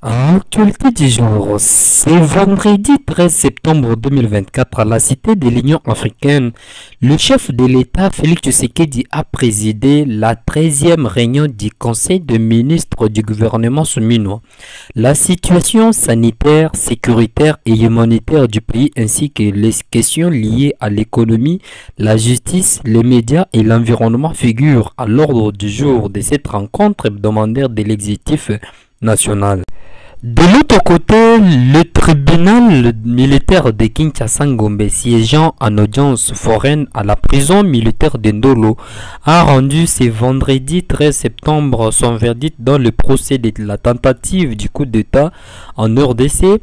Actualité du jour, c'est vendredi 13 septembre 2024 à la Cité de l'Union africaine. Le chef de l'État, Félix Tshisekedi, a présidé la 13e réunion du Conseil des ministres du gouvernement souminois. La situation sanitaire, sécuritaire et humanitaire du pays ainsi que les questions liées à l'économie, la justice, les médias et l'environnement figurent à l'ordre du jour de cette rencontre hebdomadaire de l'exécutif national. De l'autre côté, le tribunal militaire de Kinshasa-Ngombe, siégeant en audience foraine à la prison militaire de Ndolo, a rendu ce vendredi 13 septembre son verdict dans le procès de la tentative du coup d'État en RDC.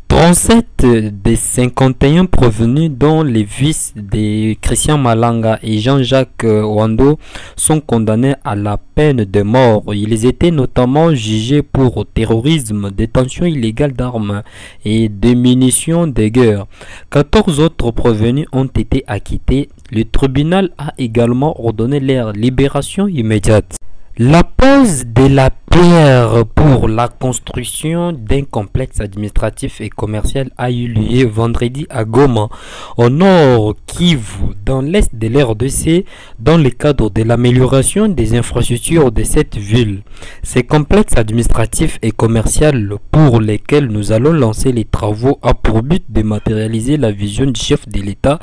37 des 51 provenus dont les fils de Christian Malanga et Jean-Jacques Wando sont condamnés à la peine de mort. Ils étaient notamment jugés pour terrorisme, détention illégale d'armes et de munitions de guerre. 14 autres provenus ont été acquittés. Le tribunal a également ordonné leur libération immédiate. La pose de la pierre pour la construction d'un complexe administratif et commercial a eu lieu vendredi à Goma, au nord Kivu, dans l'est de l'RDC, dans le cadre de l'amélioration des infrastructures de cette ville. Ces complexes administratifs et commercial pour lesquels nous allons lancer les travaux a pour but de matérialiser la vision du chef de l'État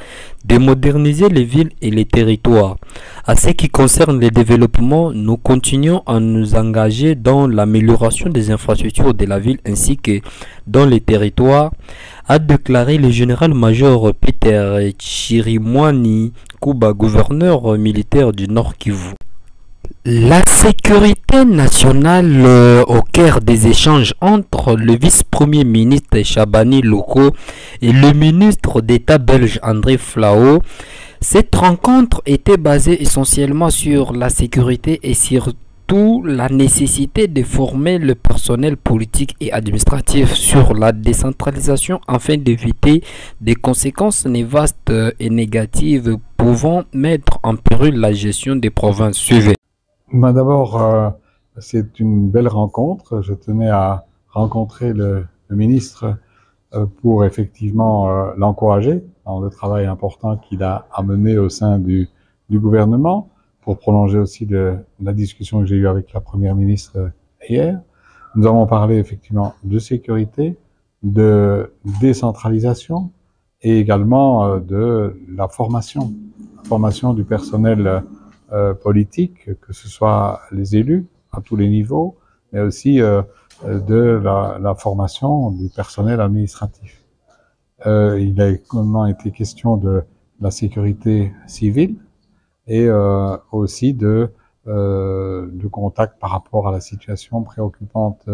de moderniser les villes et les territoires. À ce qui concerne le développement, nous continuons à nous engager dans l'amélioration des infrastructures de la ville ainsi que dans les territoires, a déclaré le général-major Peter Chirimwani Kuba, gouverneur militaire du Nord Kivu. La sécurité nationale au cœur des échanges entre le vice-premier ministre Chabani Loko et le ministre d'État belge André Flao. Cette rencontre était basée essentiellement sur la sécurité et surtout la nécessité de former le personnel politique et administratif sur la décentralisation afin d'éviter des conséquences néfastes et négatives pouvant mettre en péril la gestion des provinces. Suivez. D'abord, c'est une belle rencontre. Je tenais à rencontrer le ministre pour effectivement l'encourager dans le travail important qu'il a amené au sein du gouvernement, pour prolonger aussi la discussion que j'ai eue avec la première ministre hier. Nous avons parlé effectivement de sécurité, de décentralisation et également de la formation du personnel politique, que ce soit les élus à tous les niveaux, mais aussi de la formation du personnel administratif. Il a également été question de la sécurité civile et aussi de contact par rapport à la situation préoccupante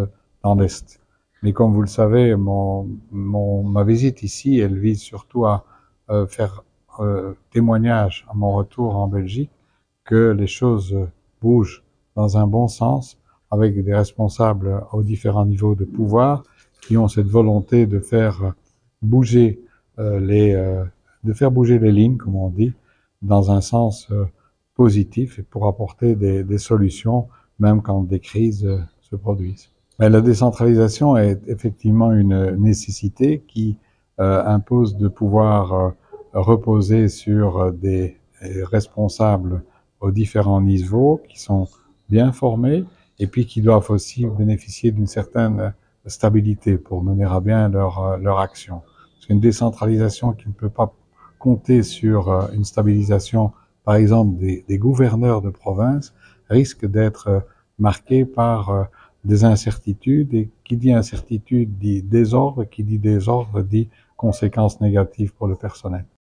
dans l'Est. Mais comme vous le savez, ma visite ici, elle vise surtout à faire témoignage à mon retour en Belgique que les choses bougent dans un bon sens, avec des responsables aux différents niveaux de pouvoir qui ont cette volonté de faire bouger les lignes, comme on dit, dans un sens positif et pour apporter des solutions, même quand des crises se produisent. Mais la décentralisation est effectivement une nécessité qui impose de pouvoir reposer sur des responsables aux différents niveaux qui sont bien formés et puis qui doivent aussi bénéficier d'une certaine stabilité pour mener à bien leur action. C'est une décentralisation qui ne peut pas compter sur une stabilisation, par exemple, des gouverneurs de province, risque d'être marquée par des incertitudes, et qui dit incertitude dit désordre, qui dit désordre dit conséquences négatives pour le personnel.